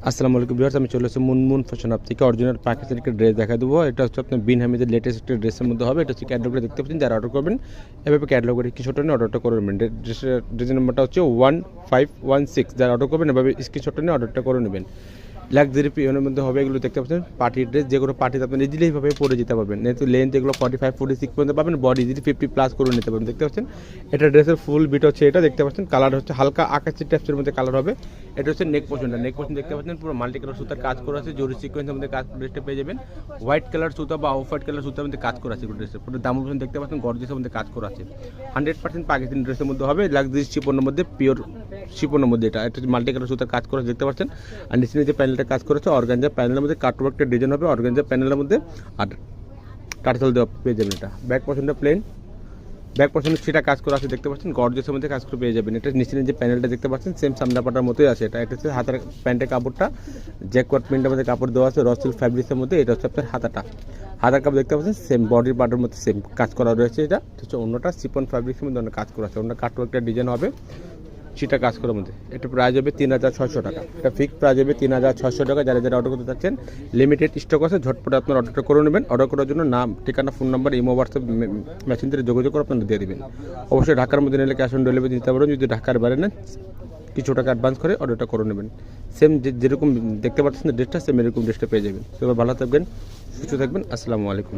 আসসালামু আলাইকুম ভিউয়ার্স, আমি চলে এসেছি মুনমুন ফ্যাশন হাব থেকে অরিজিনাল পাকিস্তানি একটা ড্রেস দেখা দেবো। এটা হচ্ছে আপনার বিন হামিদের লেটেস্ট একটা ড্রেসের মধ্যে হবে। এটা হচ্ছে ক্যাটালগে দেখতে পাচ্ছেন, যারা অর্ডার করবেন এভাবে ক্যাটালগে স্ক্রিনশট নিয়ে অর্ডারটা করে নেবেন। ড্রেসের নাম্বারটা হচ্ছে 1516। যারা অর্ডার করবেন এভাবে স্ক্রিনশট নিয়ে অর্ডারটা করে নেবেন। লাক্সারি পিওনের মধ্যে হবে, এগুলো দেখতে পাচ্ছেন পার্টি ড্রেস, যে কোনো পার্টিতে আপনি ইজিলি এইভাবে পরে যেতে পারবেন। যেহেতু লেন্থ এগুলো 45-46 পর্যন্ত পাবেন, বডি ইজিলি 50+ করে নিতে পারবেন। দেখতে পাচ্ছেন এটা ড্রেসের ফুল বিট হচ্ছে, এটা দেখতে পাচ্ছেন কালার হচ্ছে হালকা আকাশি টাইপসের মধ্যে কালার হবে। এটা হচ্ছে নেক পোর্শনটা, নেক পোর্শন দেখতে পাচ্ছেন পুরো মাল্টি কালার সুতার কাজ করা আছে, জরি সিকোয়েন্সের মধ্যে কাজ ড্রেসটা পেয়ে যাবেন। হোয়াইট কালার সুতা বা অফ হোয়াইট কালার সুতার মধ্যে কাজ করা আছে ড্রেসের পুরো দাম পোর্শন দেখতে পাচ্ছেন গর্জিয়াসের মধ্যে কাজ করা আছে। 100% পাকিস্তানি ড্রেসের মধ্যে হবে, লাক্সারি শিপনের মধ্যে, পিওর শিপনের মধ্যে। এটা মাল্টি কালার সুতার কাজ করা দেখতে পাচ্ছেন। আর নিচে যে প্যানেলটা কাজ করেছে অর্গানজা প্যানেলের মধ্যে, কাটওয়ার্কটা ডিজাইন হবে অর্গানজা প্যানেলের মধ্যে, আর টার্সেল দেওয়া পেয়ে যাবেন। এটা ব্যাক পোর্শনটা প্লেন, ব্যাক পোর্শনে সেটা কাজ করা আছে দেখতে পাচ্ছেন, গর্জিয়াসের মধ্যে কাজ করে পেয়ে যাবেন। এটা নিচে যে প্যানেলটা দেখতে পাচ্ছেন সেম সামনাপাটার মতোই আছে। এটা হচ্ছে হাতের প্যান্টের কাপড়টা, জ্যাকওয়ার্ড প্রিন্টের মধ্যে কাপড় দেওয়া আছে রসিল ফ্যাব্রিক্সের মধ্যে। এটা হচ্ছে আপনার হাতার কাপড় দেখতে পাচ্ছেন সেম বডির পার্টের মধ্যে সেম কাজ করা রয়েছে। এটা হচ্ছে অন্যটা সিপন ফ্যাব্রিক্সের মধ্যে অন্য কাজ করা আছে, অন্য কাটওয়ার্কটা ডিজাইন হবে সেটা কাজ করার মধ্যে। এটা প্রাইস হবে 3600 টাকা। এটা ফিক্স প্রাইস হবে 3600 টাকা। যারা যারা অর্ডার করতে চাচ্ছেন লিমিটেড স্টক আছে, ঝটপট আপনার অর্ডারটা করে নেবেন। অর্ডার করার জন্য নাম, ঠিকানা, phone number, imo, WhatsApp machine থেকে যোগাযোগ করে আপনারা দিয়ে দেবেন। অবশ্যই ঢাকার মধ্যে নিলে ক্যাশ অন ডেলিভারি দিতে পারবেন। যদি ঢাকার বাইরে নেন কিছু টাকা অ্যাডভান্স করে অর্ডারটা করে নেবেন। সেম যেরকম দেখতে পাচ্ছেন ড্রেসটা সেম এরকম ড্রেসটা পেয়ে যাবেন। সবাই ভালো থাকবেন, সুস্থ থাকবেন। আসসালামু আলাইকুম।